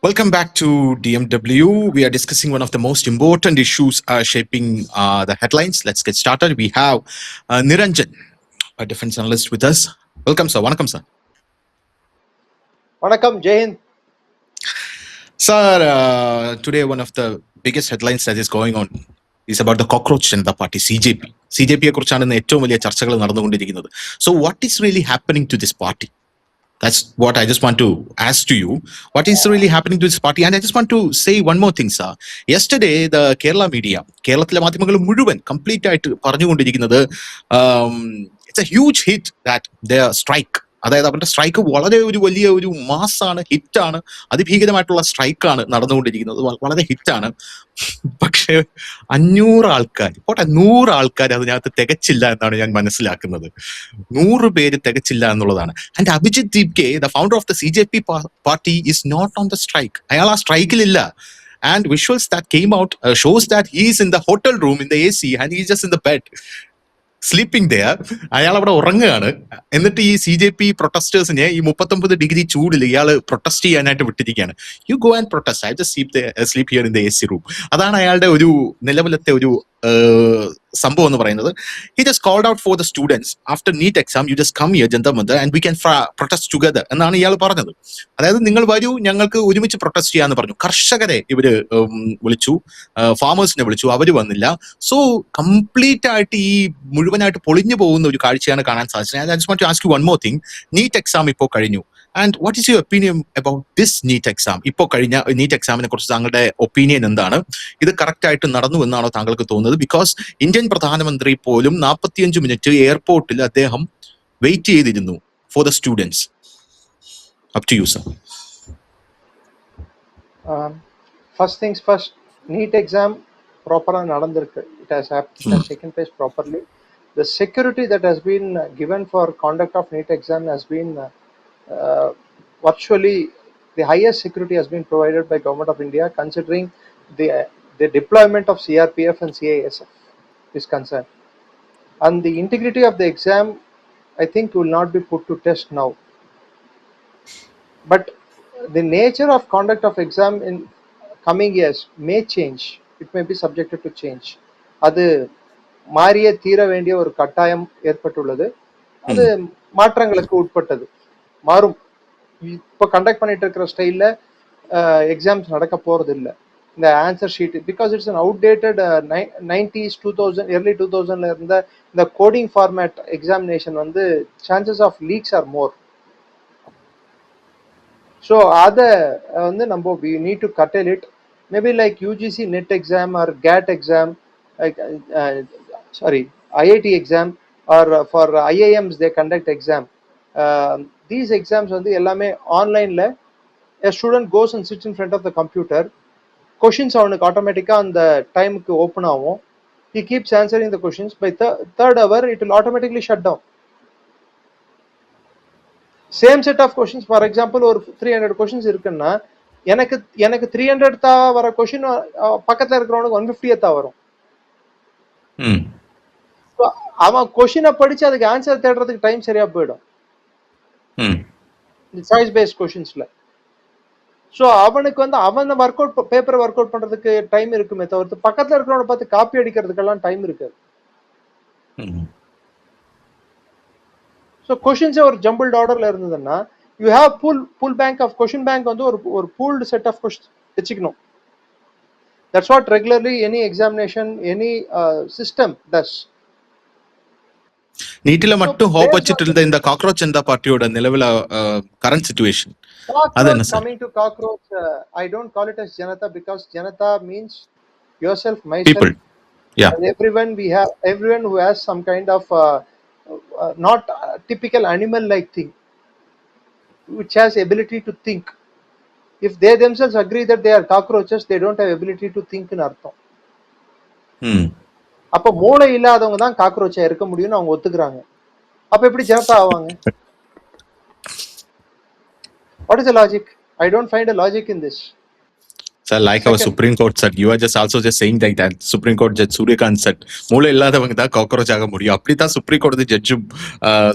Welcome back to DMW. We are discussing one of the most important issues shaping the headlines. Let's get started. We have Niranjan, a defense analyst, with us. Welcome, sir. Vanakkam, sir. Vanakkam, Jai Hind. Sir, today one of the biggest headlines that is going on is about the cockroach Janata Party, CJP. CJP-യെ കുറിച്ചാണ് ഇന്ന് ഏറ്റവും വലിയ ചർച്ചകൾ നടന്നുകൊണ്ടിരിക്കുന്നത്. So what is really happening to this party? That's what I just want to ask to you. What is really happening to this party? And I just want to say one more thing, sir. Yesterday, the Kerala media, കേരളത്തിലെ മാധ്യമങ്ങൾ മുഴുവൻ complete ആയിട്ട് പറഞ്ഞുകൊണ്ടിരിക്കുന്നത് it's a huge hit that their strike, അതായത് അവരുടെ strike വളരെ ഒരു വലിയ ഒരു മാസാണ്, ഹിറ്റാണ്, അതിഭീകരമായിട്ടുള്ള സ്ട്രൈക്കാണ് നടന്നുകൊണ്ടിരിക്കുന്നത്, വളരെ ഹിറ്റാണ്. പക്ഷേ 500 ആൾക്കാർ, പോട്ടെ 100 ആൾക്കാർ അതിനകത്ത് തികച്ചില്ല എന്നാണ് ഞാൻ മനസ്സിലാക്കുന്നത്. 100 പേര് തികച്ചില്ല എന്നുള്ളതാണ്. And Abhijit Dipke, the founder of the CJP party, is not on the strike. അയാൾ ആ സ്ട്രൈക്കിലില്ല. And visuals that came out shows that he is in the hotel room in the AC and he is just in the bed sleeping there. അയാൾ അവിടെ ഉറങ്ങുകയാണ്. എന്നിട്ട് ഈ CJP പ്രൊട്ടസ്റ്റേഴ്സിനെ ഈ 39 degree ചൂടിൽ ഇയാൾ പ്രൊട്ടസ്റ്റ് ചെയ്യാനായിട്ട് വിട്ടിരിക്കുകയാണ്. You go and protest, I just sleep here in the AC room. അതാണ് അയാളുടെ ഒരു നിലവിലത്തെ ഒരു സംഭവം എന്ന് പറയുന്നത്. He just called out for the students after NEET exam, you just come here Jantar Mantar and we can protest together എന്നാണ് ഇയാൾ പറഞ്ഞത്. അതായത് നിങ്ങൾ വരൂ, ഞങ്ങൾക്ക് ഒരുമിച്ച് പ്രൊട്ടസ്റ്റ് ചെയ്യാന്ന് പറഞ്ഞു. കർഷകരെ ഇവര് വിളിച്ചു, ഫാമേഴ്സിനെ വിളിച്ചു, അവര് വന്നില്ല. സോ കംപ്ലീറ്റ് ആയിട്ട് ഈ മുഴുവനായിട്ട് പൊളിഞ്ഞു പോകുന്ന ഒരു കാഴ്ചയാണ് കാണാൻ സാധിച്ചത്. I just want to ask you one more thing. NEET exam ഇപ്പോൾ കഴിഞ്ഞു. And what is your opinion about this NEET exam? ഇപ്പോൾ കഴിഞ്ഞ നീറ്റ് എക്സാമിനെ കുറിച്ച് താങ്കളുടെ ഒപ്പീനിയൻ എന്താണ്? ഇത് കറക്റ്റ് ആയിട്ട് നടന്നു എന്നാണോ താങ്കൾക്ക് തോന്നുന്നത്? ബിക്കോസ് ഇന്ത്യൻ പ്രധാനമന്ത്രി പോലും 45 മിനിറ്റ് എയർപോർട്ടിൽ അദ്ദേഹം വെയിറ്റ് ചെയ്തിരുന്നു for the students. Up to you, sir. First things first, NEET exam proper nadandirukku. It has taken place properly. The security that has been given for conduct of NEET exam has been virtually the highest security has been provided by Government of India, considering the deployment of CRPF and CISF is concerned. And the integrity of the exam, I think, will not be put to test now. But the nature of conduct of exam in coming years may change. It may be subjected to change. அது மாறியே தீர வேண்டிய ஒரு கட்டாயம் ஏற்பட்டுள்ளது. அது மாற்றங்களுக்கு உட்பட்டது, மாறும். இப்போ கண்டக்ட் பண்ணிட்டு இருக்கிற ஸ்டைலில் எக்ஸாம்ஸ் நடக்க போறது இல்லை. இந்த answer sheet, because it's an outdated 90s 2000 early 2000ல இருந்த இந்த கோடிங் ஃபார்மேட் எக்ஸாமினேஷன் வந்து chances of leaks are more. So அதை வந்து நம்ம we need to curtail it. Maybe like UGC NET exam or GAT exam, IIT exam, or for IIMs they conduct exam. These exams வந்து எல்லாமே ஆன்லைன்ல a student goes and sits in front of the computer. Questions அவனுக்கு ஆட்டோமேட்டிக்காக அந்த டைமுக்கு open ஆகும். He keeps answering the questions. By third hour it will automatically shut down. Same set of questions, for example ஒரு 300 questions இருக்குன்னா எனக்கு 300th வர question பக்கத்துல இருக்கிறவனுக்கு 150th வரும். அவன் கொஷினை படிச்சு அதுக்கு ஆன்சர் தேடுறதுக்கு டைம் சரியா போயிடும் சாய்ஸ் பேஸ்ட் கொஷின்ஸ்ல. ஸோ அவனுக்கு வந்து அவன் பேப்பரை ஒர்க் அவுட் பண்றதுக்கு டைம் இருக்குமே தவிர்த்து பக்கத்துல இருக்கிறவனை பார்த்து காப்பி அடிக்கிறதுக்கெல்லாம் டைம் இருக்காது. ஸோ கொஷின்ஸே ஒரு ஜம்பிள்ட் ஆர்டர்ல இருந்ததுன்னா you have full bank of question bank வந்து ஒரு பூல்டு செட் ஆஃப் கொஷின் வச்சுக்கணும். That's what regularly any examination any system does. நீட்டில மட்டும் ஹோப் வச்சிட்டு இந்த காக்ரோச் ஜனதா பார்ட்டியோட நிலவில கரண்ட் சிச்சுவேஷன் அது என்ன sir? Coming to cockroach, I don't call it as Janata because Janata means yourself, myself, people. Yeah. And everyone who has some kind of not typical animal like thing, which has ability to think. If they themselves agree that they are cockroaches, they don't have ability to think in அர்த்தம். அப்ப மூளை இல்லாதவங்க தான் காக்ரோச்சா இருக்க முடியும்னு அவங்க ஒத்துக்கிறாங்க. அப்ப எப்படி ஜனதா ஆவாங்க? What is the logic? I don't find a logic in this. So like our Second, Supreme Court said, you are just also just saying like that. Supreme Court Judge Suryakant said, மூளை இல்லாதவங்க தான் cockroach ஆக முடியும். அப்படித்தான் supreme court ஜட்ஜும்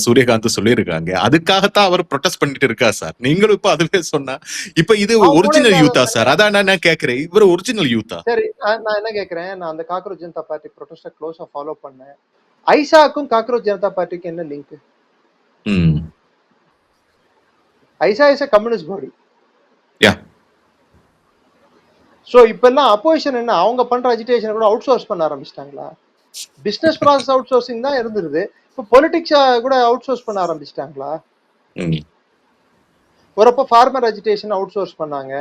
Suryakant சொல்லியிருக்காங்க. அதுக்காகத்தான் அவர் protest பண்ணிட்டு இருக்கா சார். நீங்களும் இப்ப அதுவே சொன்னா, இப்ப இது அவன் மூளை ஒரிஜினல் யூத்தா இல்லாதவன். சார்? அதான் நான் கேட்கிறேன், இவர் ஒரிஜினல் யூத்தா? சரி, நான் என்ன கேட்கிறேன், நான் அந்த காக்ரோச் ஜனதா பார்ட்டி ப்ரொடெஸ்ட க்ளோஸா ஃபாலோ பண்ணேன். ஐசாக்கும் காக்ரோச் ஜனதா பார்ட்டிக்கு என்ன லிங்க்? ஐசா is a communist body. Yeah. So இப்பெல்லாம் அப்போசிஷன் என்ன, அவங்க பண்ற அஜிடேஷன் கூட அவுட் சோர்ஸ் பண்ண ஆரம்பிச்சிட்டாங்களா? பிசினஸ் ப்ராசஸ் அவுட் சோர்சிங் தான் இருந்திருது, இப்போ பொலிட்டிக்ஸ் கூட அவுட் சோர்ஸ் பண்ண ஆரம்பிச்சிட்டாங்களா? ஒருப்ப ஃபார்மர் அஜிடேஷன் அவுட் சோர்ஸ் பண்ணாங்க,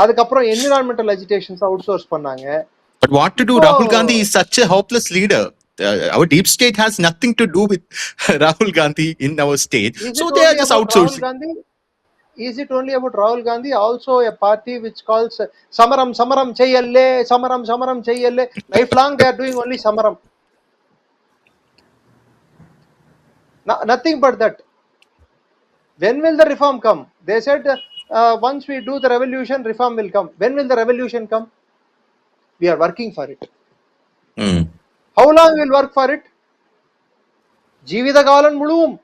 அதுக்கப்புறம் என்விரான்மெண்டல் அஜிடேஷன்ஸ் அவுட் சோர்ஸ் பண்ணாங்க. But what to do? Rahul Gandhi is such a hopeless leader. Our deep state has nothing to do with Rahul Gandhi in our state. So they are just outsourcing. Is it only about Rahul Gandhi? Also a party which calls Samaram Samaram Cheyalle, Samaram Samaram Cheyalle. Lifelong they are doing only Samaram. Nothing but that. When will the reform come? They said once we do the revolution, reform will come. When will the revolution come? We are working for it. How long will work for it? ஜீவித காலம் முழுவதும்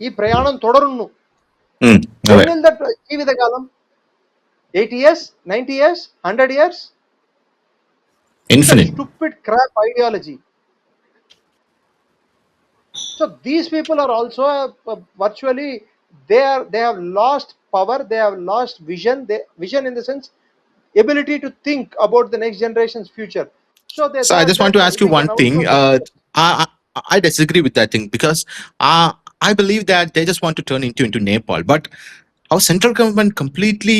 ഈ പ്രയാണം തുടരുന്നു. When will that ജീവിത കാലം? 80 years, 90 years, 100 years? Infinite. Stupid crap ideology. So these people are also virtually they have lost power, they have lost vision. Vision in the sense ability to think about the next generation's future. So I just want to ask you one thing. I disagree with that thing because I believe that they just want to turn into Nepal, but our central government completely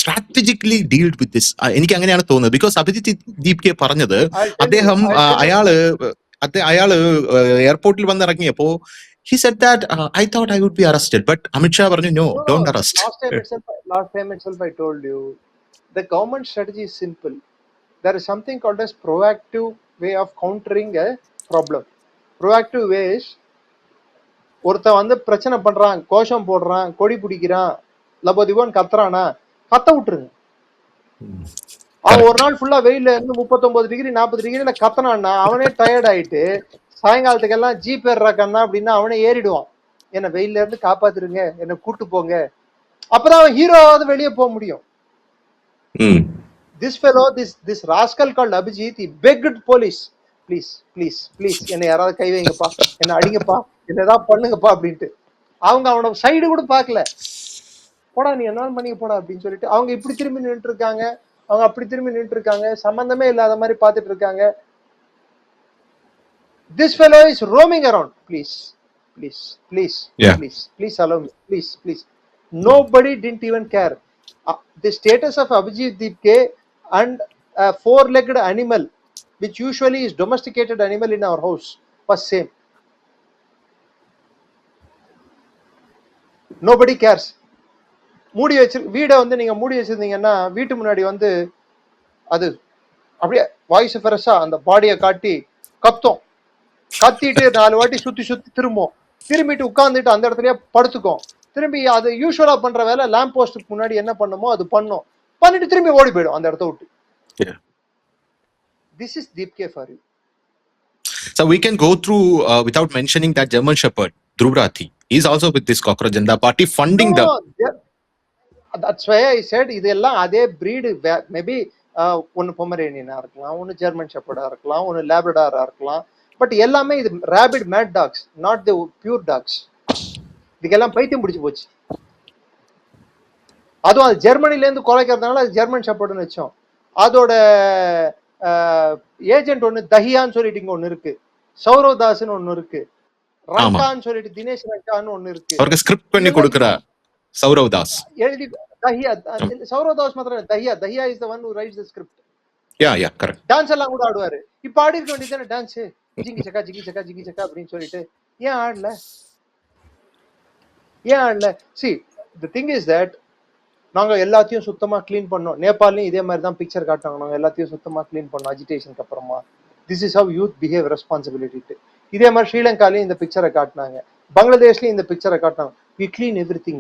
strategically dealt with this. എനിക്ക് അങ്ങനെയാണ് തോന്നുന്നത്. Because Abhijith ദീപ്കെ പറഞ്ഞത് അദ്ദേഹം അയാള് എയർപോർട്ടിൽ വന്നിറങ്ങിയപ്പോ he said that I thought I would be arrested, but Amit Shah പറഞ്ഞു no, don't arrest. Last time itself I told you the government strategy is simple. There is something called as proactive way of countering a problem. Proactive way is ஒருத்தன் வந்து பிரச்சனை பண்றான், கோஷம் போடுறான், கொடி பிடிக்கிறான், லபோதிபோன்னு கத்துறானா, கத்த விட்டுருங்க. அவன் ஒரு நாள் ஃபுல்லா வெயில இருந்து 39 டிகிரி 40 டிகிரில கத்தனான்னா அவனே டயர்ட் ஆயிட்டு சாயங்காலத்துக்கு எல்லாம் ஜீப் ஏறாக்கன்னா அப்படின்னா அவனே ஏறிடுவான். என்ன வெயில இருந்து காப்பாத்துருங்க, என்ன கூட்டு போங்க. அப்பதான் அவன் ஹீரோவாவது வெளியே போக முடியும். This fellow, this rascal called Abhijit, he begged police, please என்னை யாராவது கை வைங்கப்பா, என்ன அடிங்கப்பா, என்ன ஏதாவது பண்ணுங்கப்பா அப்படின்ட்டு. அவங்க அவனோட சைடு கூட பார்க்கல. போடா நீ என்ன பண்ணிக்க போடா அப்படின்னு சொல்லிட்டு அவங்க இப்படி திரும்பி நின்றுட்டு இருக்காங்க, அவங்க அப்படி திரும்பி நின்றுட்டு இருக்காங்க, சம்பந்தமே இல்லாத மாதிரி பார்த்துட்டு இருக்காங்க. This fellow is roaming around. Please allow me, please. Nobody didn't even care. The status of Abhijit Deepke and a four-legged animal, which usually is domesticated animal in our house, was same. Nobody cares. மூடி வச்சு வீடை வந்து நீங்க மூடி வச்சிருந்தீங்கன்னா வீட்டு முன்னாடி வந்து அது அப்படியே வாய்ஸ் ஃபெரஸா அந்த பாடியை காட்டி கத்திட்டு 4 வாட்டி சுத்தி திரும்பிட்டு உட்கார்ந்துட்டு அந்த இடத்துலயே படுத்துக்கும். திரும்பி அது யூஸ்வலா பண்ற வேலை லேம்ப் போஸ்டுக்கு முன்னாடி என்ன பண்ணுமோ அது பண்ணிட்டு திரும்பி ஓடி போயிடும் அந்த இடத்த விட்டு. This is Deepke for you. So we can go through without mentioning that German Shepherd Dhruv Rathi. He's also with this Cockroach Janata Party funding That's why I said இதெல்லாம் அதே breed. Maybe ஒன்னு பொமரேனியனா இருக்கலாம், ஒன்னு German ஷெப்பர்டா இருக்கலாம், ஒன்னு லேப்ரடாரா இருக்கலாம். But எல்லாமே இது rabid mad dogs, not the pure dogs. இதுக்கெல்லாம் பைத்தியம் பிடிச்சு போச்சு. அதுவும் அது ஜெர்மனில இருந்து குறைக்கிறதுனால அது ஜெர்மன் ஷெப்பர்டுன்னு வச்சோம். அதோட ஏஜென்ட் ஒன்னு தஹியான்னு சொல்லிட்டு இங்க ஒன்னு இருக்கு, சௌரவ் தாஸ்னு ஒன்னு இருக்கு, ரங்கான்னு சொல்லிட்டு தினேஷ் ரங்கான்னு ஒன்னு இருக்கு. அவருக்கு ஸ்கிரிப்ட் பண்ணி கொடுக்கறா சௌரவ் தாஸ். எழுதி தஹியா, சௌரவ் தாஸ் மாத்திரம் Dahiya is the one who writes the script. Yeah, correct. Dance எல்லாம் கூட ஆடுவாரு. இப்ப ஆடி இருக்க வேண்டியதானே டான்ஸ், ஜிங்கி சக்கா அப்படின்னு சொல்லிட்டு. ஏன் ஆடல? See, the thing is that நாங்க எல்லாத்தையும் சுத்தமா கிளீன் பண்ணோம். நேபாளையும் இதே மாதிரி தான் பிக்சர் காட்டாங்க, நாங்க எல்லாத்தையும் சுத்தமா கிளீன் பண்ணோம் அஜிடேஷனுக்கு அப்புறமா. This is how youth behave responsibility. இதே மாதிரி ஸ்ரீலங்காலையும் இந்த பிக்சரை காட்டினாங்க, பங்களாதேஷ்லயும் இந்த பிக்சரை காட்டினாங்க. we clean everything,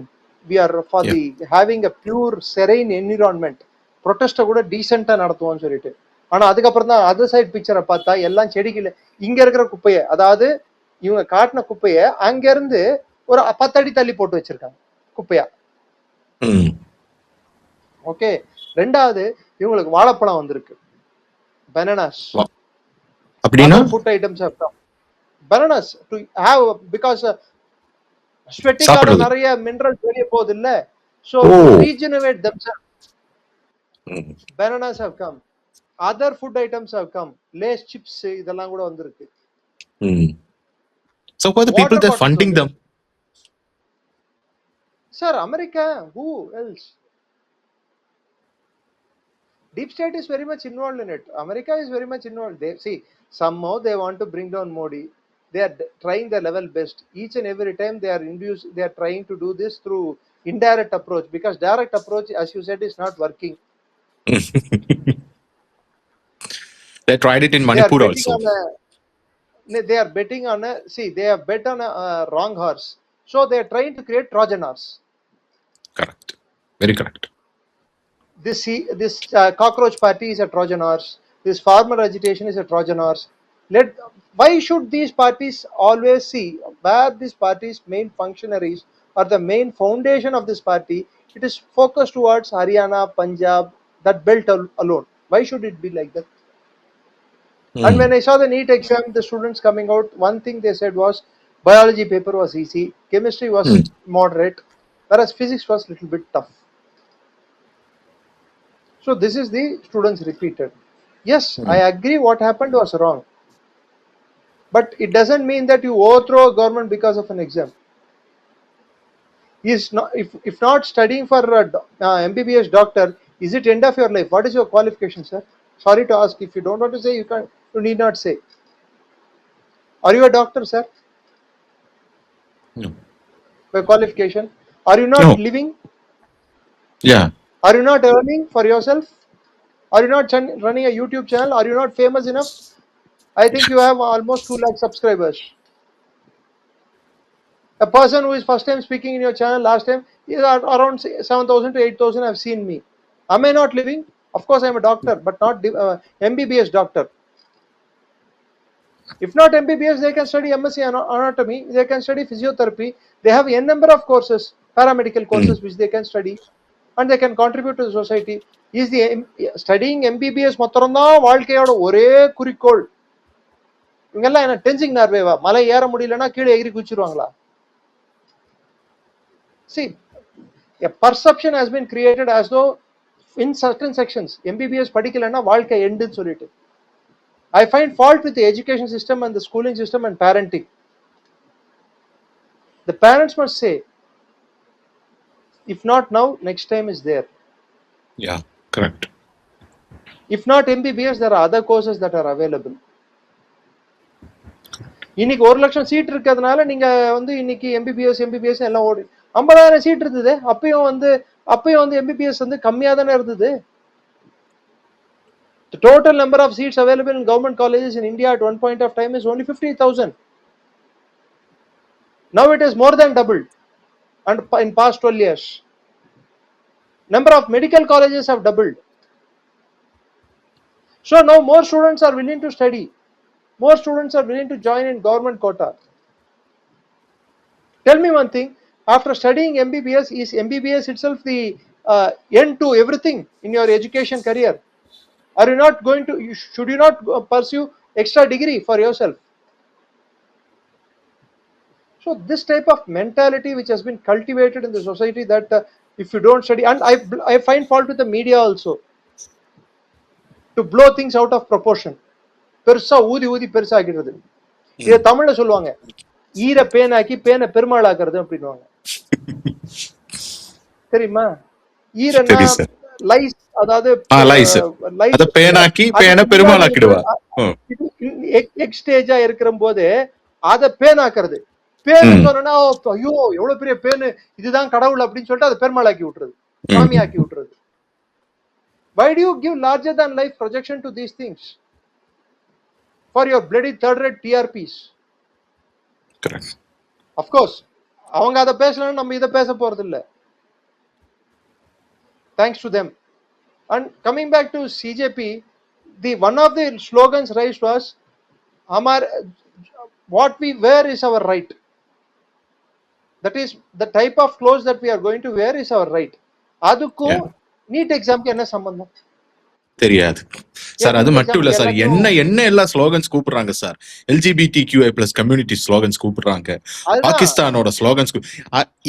we are for Yeah. the having a pure serene environment. ப்ரொட்டஸ்ட்டை கூட டீசெண்டா நடத்துவோம்னு சொல்லிட்டு, ஆனா அதுக்கப்புறம் தான் அதர் சைட் பிக்சரை பார்த்தா எல்லாம் செடிகள் இங்க இருக்கிற குப்பையை, அதாவது இவங்க காட்டின குப்பையை அங்க இருந்து ஒரு 10 அடி தள்ளி போட்டு வச்சிருக்காங்க குப்பையா. ஓகே. ரெண்டாவது, இவங்களுக்கு வாழைப்பழம் வந்திருக்கு, பனானாஸ். அப்படின்னா food items bananas to have, because ஸ்வெட்டிங்கால சாப்பிடுறது. நிறைய மினரல்ஸ் வெளிய போகுது இல்ல, so O. to regenerate themselves, bananas have come, other food items have come, lace chips இதெல்லாம் கூட வந்திருக்கு. So who are the people Water that are bottles funding them? Sir, America, who else? Deep state is very much involved in it. America is very much involved. They see, somehow they want to bring down Modi. They are trying their level best. Each and every time they are trying to do this through indirect approach, because direct approach, as you said, is not working. They tried it in They are Manipur betting also. they are betting on a, see, they have bet on a wrong horse. So they are trying to create Trojan horse. Correct. Very correct. This cockroach party is a Trojan horse. This farmer agitation is a Trojan horse. Why should these parties always see where this party's main functionaries or the main foundation of this party? It is focused towards Haryana, Punjab, that belt alone. Why should it be like that? And when I saw the NEET exam, the students coming out, one thing they said was biology paper was easy, chemistry was moderate, whereas physics was little bit tough. So this is the students repeated. Yes, I agree what happened was wrong. But it doesn't mean that you overthrow a government because of an exam. Is not, if not studying for MBBS doctor, is it end of your life? What is your qualification, sir? Sorry to ask. If you don't want to say, you need not say. Are you a doctor, sir? No. By qualification? Are you not No. living? Yeah. Are you not earning for yourself? Are you not running a YouTube channel? Are you not famous enough? I think you have almost 2 lakh subscribers. A person who is first time speaking in your channel last time is around 7,000 to 8,000 have seen me. Am I not living? Of course I am a doctor, but not MBBS doctor. If not MBBS, they can study MSc anatomy, they can study physiotherapy. They have n number of courses, paramedical courses which they can study, and they can contribute to the society. Is the studying MBBS மொத்தம்தா வாழ்க்கையோட ஒரே குறிக்கோள்? இவங்கெல்லாம் என்ன டென்சிங் நார்வேவா? மலை ஏற முடியலன்னா கீழே எகிரி குச்சிருவாங்களா? See, a perception has been created as though in certain sections MBBS படிக்கலன்னா வாழ்க்கை எண்டுன்னு சொல்லிட்டு. I find fault with the education system and the schooling system and parenting. The parents must say, if not now, next time is there. Yeah, correct. If not MBBS, there are other courses that are available. இன்னைக்கு 1 லட்சம் seat இருக்கிறதுனால நீங்க வந்து இன்னைக்கு MBBS எல்லாம் ஓடி 50,000 seat இருந்தது. அப்பயும் வந்து MBBS வந்து கம்மியா தானே இருந்தது. The total number of seats available in government colleges in India at one point of time is only 50,000. Now it is more than doubled, and in past 12 years. Number of medical colleges have doubled. So now more students are willing to study. More students are willing to join in government quota. Tell me one thing, after studying MBBS, is MBBS itself the end to everything in your education career? Are you not going to, should you not pursue extra degree for yourself? So this type of mentality which has been cultivated in the society, that if you don't study, and I find fault with the media also, to blow things out of proportion. பெருசா ஊதி பெருசா ஆக்கிடுறது. இத தமிழ்ல சொல்லுவாங்க, ஈர பேனாக்கி பேனை பெருமாளாக்குறது அப்படின்னுவாங்க. தெரியுமா? ஈரன்னா லைஸ், அதாவது அத பேனாக்கி பேனை பெருமாளாக்கிடுவா. எக் ஸ்டேஜா இருக்கிற போது அத பேனாக்குறது. பேனு சொன்னா ஐயோ எவ்வளவு பெரிய பேனு, இதுதான் கடவுள் அப்படின்னு சொல்லிட்டு அதை பெருமாளாக்கி விட்டுறது, சாமியாக்கி விட்டுறது. Why do you give larger than life projection to these things for your bloody third rate TRPs? Correct. Of course, அவங்க அத பேசலன்னா நம்ம இத பேச போறது இல்ல. thanks to them. And coming back to CJP, the one of the slogans raised was Amar, what we wear is our right. That is the type of clothes that we are going to wear is our right. அதுக்கும் Yeah. NEET எக்ஸாம்க்கு என்ன சம்பந்தம்? தெரியாது ஏன் sir. அது NEET மட்டும் இல்ல எக்ஸாம்க்கு சார், எல்லாத்தையும் என்ன என்ன எல்லாம் ஸ்லோகன்ஸ் கூப்பிடுறாங்க sir. LGBTQI plus community slogans கூப்பிடுறாங்க. அதுதான் பாகிஸ்தானோட ஸ்லோகன்ஸ்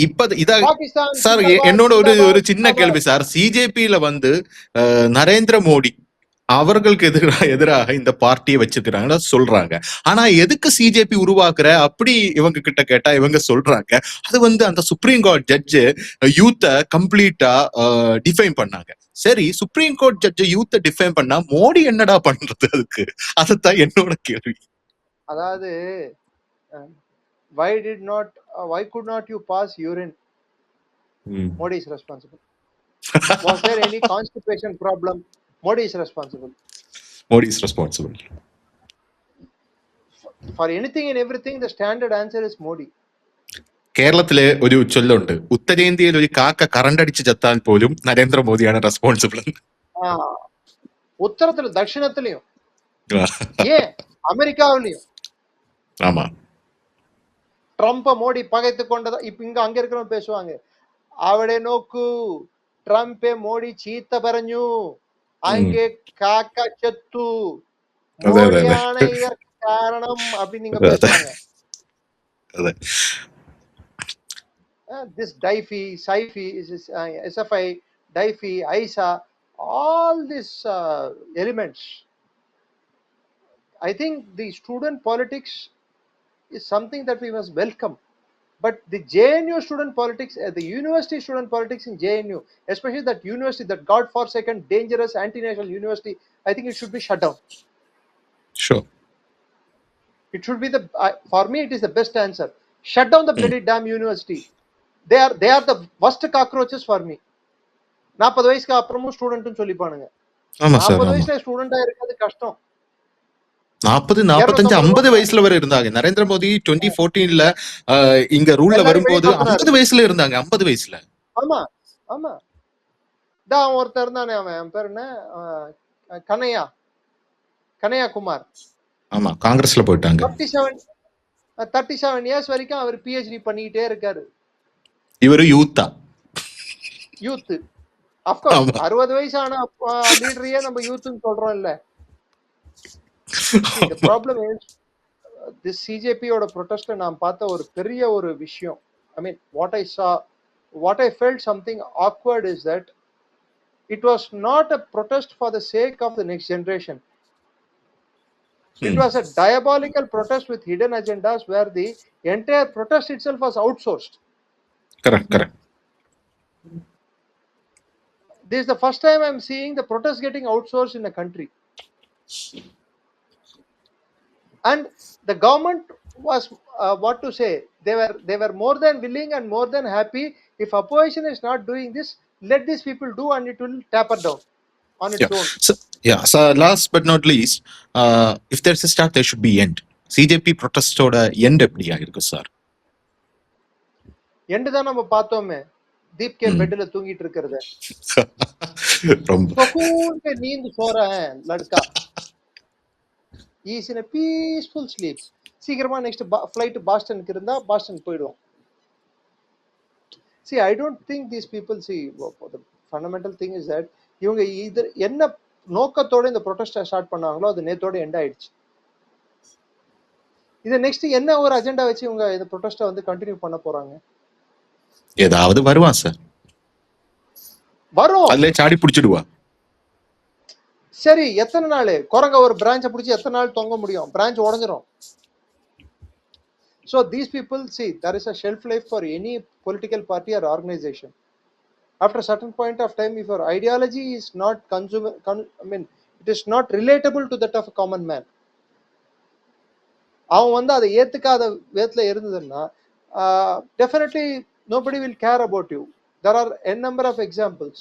இப்ப இத பாகிஸ்தான் சார். ஜிந்தாபாத் என்னோட ஒரு ஒரு ஜிந்தாபாத் சின்ன கேள்வி ஜிந்தாபாத். சார். சிஜேபியில வந்து நரேந்திர மோடி அவர்களுக்கு எதிராக இந்த பார்ட்டியை வச்சிருக்கிறாங்க சொல்றாங்க. ஆனா எதுக்கு சிஜேபி உருவாக்குற அப்படி இவங்க கிட்ட கேட்டா இவங்க சொல்றாங்க அது வந்து அந்த சுப்ரீம் கோர்ட் ஜட்ஜு யூத்த கம்ப்ளீட்டா டிஃபைன் பண்ணாங்க. சரி, சுப்ரீம் கோர்ட் ஜட்ஜ் யூத்த டிஃபைன் பண்ணா மோடி என்னடா பண்றது அதுக்கு? அதுதான் என்னோட கேள்வி. அதாவது why did not why could not you pass urine? Modi is responsible. Was there any constipation problem? Modi is responsible. Modi is responsible. For anything and everything, the standard answer is Modi. കേരളത്തിലെ ഒരു ചൊല്ലുണ്ട്, ഉത്തരേന്ത്യയിൽ ഒരു കാക്ക കറണ്ടടിച്ച് ചത്താൽ പോലും നരേന്ദ്രമോദിയാണ് responsible. உத்தரத்துல தட்சிணத்திலையும் ஏன் அமெரிக்காவிலையும் ஆமா. ட்ரம்ப மோடி பகைத்து கொண்டதா இப்ப இங்க அங்க இருக்கிறவங்க பேசுவாங்க. അവിടെ നോക്കൂ ട്രംപെ മോഡി ചീത്ത പറഞ്ഞു, அங்கே காக்கா செத்து, மோடியான இதற்கு காரணம் அப்படின்னு நீங்க பேசுவாங்க. This DIFI, SIFI, SFI, DIFI, ISA, all these elements. I think the student politics is something that we must welcome. But the JNU student politics, the university student politics in JNU, especially that university, that godforsaken, dangerous, anti-national university, I think it should be shut down. Sure. It should be for me, it is the best answer. Shut down the bloody damn university. They are the worst cockroaches for me. 40 வயசுக்கு அப்புறமும் ஸ்டூடெண்ட்னு சொல்லிப்பானுங்க. 40 வயசுல ஸ்டூடெண்டா இருக்கிறது கஷ்டம். 40, 45, 50 வயசுல வரை இருந்தாங்க. நரேந்திர மோடி 2014ல இங்க ரூல்ல வரும்போது 50 வயசுல இருந்தாங்க. 50 வயசுல. ஆமா ஆமா. தான் ஒருத்தர் இருந்தானே, அவன் பேர் என்ன, கனையா குமார். ஆமா, காங்கிரஸ்ல போயிட்டாங்க. 37 இயர்ஸ் வரைக்கும் அவர் பிஹெச்டி பண்ணிக்கிட்டே இருக்காரு. இவரு யூத்தா? யூத். அப்கோர்ஸ் 60 வயசான லீடரையே நம்ம யூத்னு சொல்றோம் இல்ல. The problem is this CJP ஓட protest நான் பார்த்த ஒரு பெரிய ஒரு விஷயம். I mean, what I felt something awkward is that it was not a protest for the sake of the next generation. It was a diabolical protest with hidden agendas where the entire protest itself was outsourced. Correct. This is the first time I'm seeing the protest getting outsourced in a country. And the government was what to say, they were more than willing and more than happy. If opposition is not doing this, let these people do and it will taper down on its own. So last but not least, if there's a start, there should be end. CJP protest oda end எப்படியா இருக்கு sir? End தான் நம்ம பார்த்தோமே, Deep K பெட்ல தூங்கிட்டு இருக்கிறது. ரொம்ப சுகூன் के नींद सो रहा है लड़का. He is in a peaceful sleep. சீக்கிரமா நெக்ஸ்ட் ஃளைட் பாஸ்டனுக்கு இருந்தா பாஸ்டன் போய்டுவோம். See, I don't think these people see the fundamental thing is that இவங்க இது என்ன நோக்கத்தோட இந்த ப்ரொடெஸ்ட் ஸ்டார்ட் பண்ணாங்களோ அது நேத்தோட எண்ட் ஆயிடுச்சு. இது நெக்ஸ்ட் என்ன ஒரு அஜெண்டா வச்சு இவங்க இந்த ப்ரொடெஸ்ட வந்து கண்டினியூ பண்ண போறாங்க? ஏதாவது வருவான் சார், வரும், அதுல சாடி பிடிச்சிடுவா. சரி, எத்தனை நாள் குரங்க ஒரு பிரான்ச்சை பிடிச்சி எத்தனை நாள் தொங்க முடியும்? பிரான்ச் உடஞ்சிரும். So these people, see, there is a shelf life for any political party or organization. After a certain point of time, if your ideology is not it is not relatable to that of a common man, அவன் வந்து அதை ஏத்துக்காத விதத்துல இருந்ததுன்னா definitely nobody will care about you. There are n number of examples.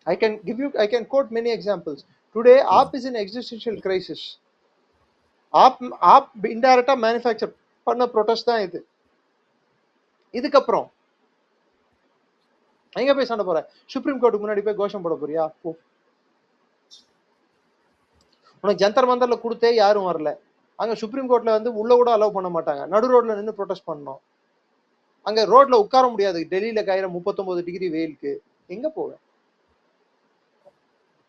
I can quote many examples. Today AAP is in existential crisis. AAP இன்டைரக்டா manufacture பண்ண protest தான் இது. இதுக்கப்புறம் எங்க போய் சண்டை போற? சுப்ரீம் கோர்ட்டுக்கு முன்னாடி போய் கோஷம் போட போறியா? போ. உனக்கு ஜந்தர் மந்தர்ல கொடுத்தே யாரும் வரல. அங்க சுப்ரீம் கோர்ட்ல வந்து உள்ள கூட அலோவ் பண்ண மாட்டாங்க. நடு ரோட்ல நின்று ப்ரொடெஸ்ட் பண்ணணும். அங்க ரோட்ல உட்கார முடியாது. டெல்லியில காயிற 39 டிகிரி வெயிலுக்கு எங்க போவேன்?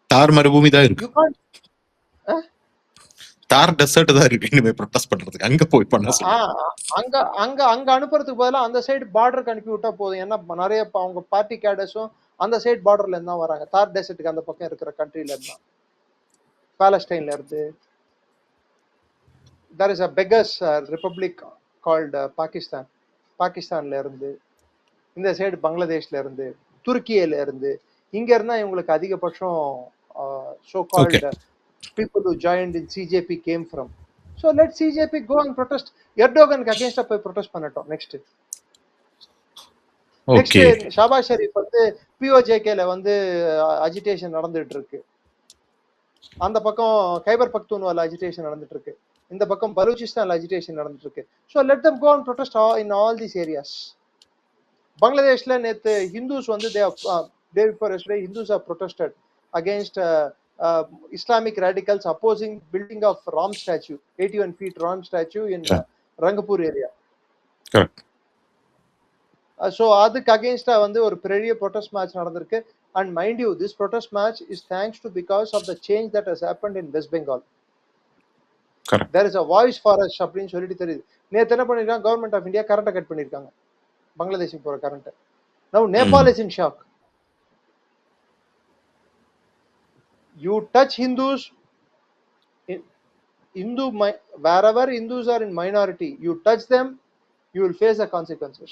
தார் மறுபூமி தான் இருக்கு, யூ காண்ட். தார் டெசர்ட் தான் இருக்கு இனிமே ப்ரொடெஸ்ட் பண்றதுக்கு. அங்க போய் பண்ண சொல்லு. அங்க அங்க அங்க அனுப்புறதுக்கு பதிலா அந்த சைடு பார்டருக்கு அனுப்பி விட்டா போதும். ஏன்னா நிறைய அவங்க பார்ட்டி கேடர்ஸும் அந்த சைடு பார்டர்ல இருந்தா வராங்க. தார் டெசர்ட்டுக்கு அந்த பக்கம் இருக்கிற கண்ட்ரில இருந்தா, பாலஸ்டைன்ல இருந்து. there is a beggars republic called Pakistan. பாகிஸ்தான்ல இருந்து, இந்த சைடு பங்களாதேஷ்ல இருந்து, துருக்கியில இருந்து, இங்க இருந்தா இவங்களுக்கு அதிகபட்சம் so called people who joined in CJP came from. So let CJP go and protest. எர்டோகனுக்கு அகைன்ஸ்டா போய் ப்ரொடெஸ்ட் பண்ணட்டும். நெக்ஸ்ட் ஓகே ஷாபாஸ் ஷெரீப் வந்து பிஓஜேகேல வந்து அஜிடேஷன் நடந்துட்டு இருக்கு. அந்த பக்கம் கைபர் பக்தூன்வால அஜிடேஷன் நடந்துட்டு இருக்கு. இந்த பக்கம் பலூச்சிஸ்தான்ல அஜிடேஷன் நடந்துட்டு இருக்கு. So let them go and protest in all these areas. பங்களாதேஷ்ல நேத்து ஹிந்துஸ் வந்து day before yesterday Hindus are protested against Islamic radicals opposing building of Ram statue, 81 feet Ram statue in Rangapur area. Correct. So அதுக்கு அகைன்ஸ்டா வந்து ஒரு பெரிய protest match நடந்திருக்கு. And mind you, this protest match is thanks to because of the change that has happened in West Bengal. Correct. There is a voice for us அப்படின்னு சொல்லிட்டு தெரியுது. நேத்து என்ன பண்ணிருக்காங்க, கவர்மெண்ட் ஆஃப் இந்தியா கரண்ட்டை cut பண்ணிருக்காங்க, பங்களாதேஷுக்கு போற current. Now Nepal is in shock. You touch Hindus, wherever Hindus are in minority, you touch them, you will face the consequences.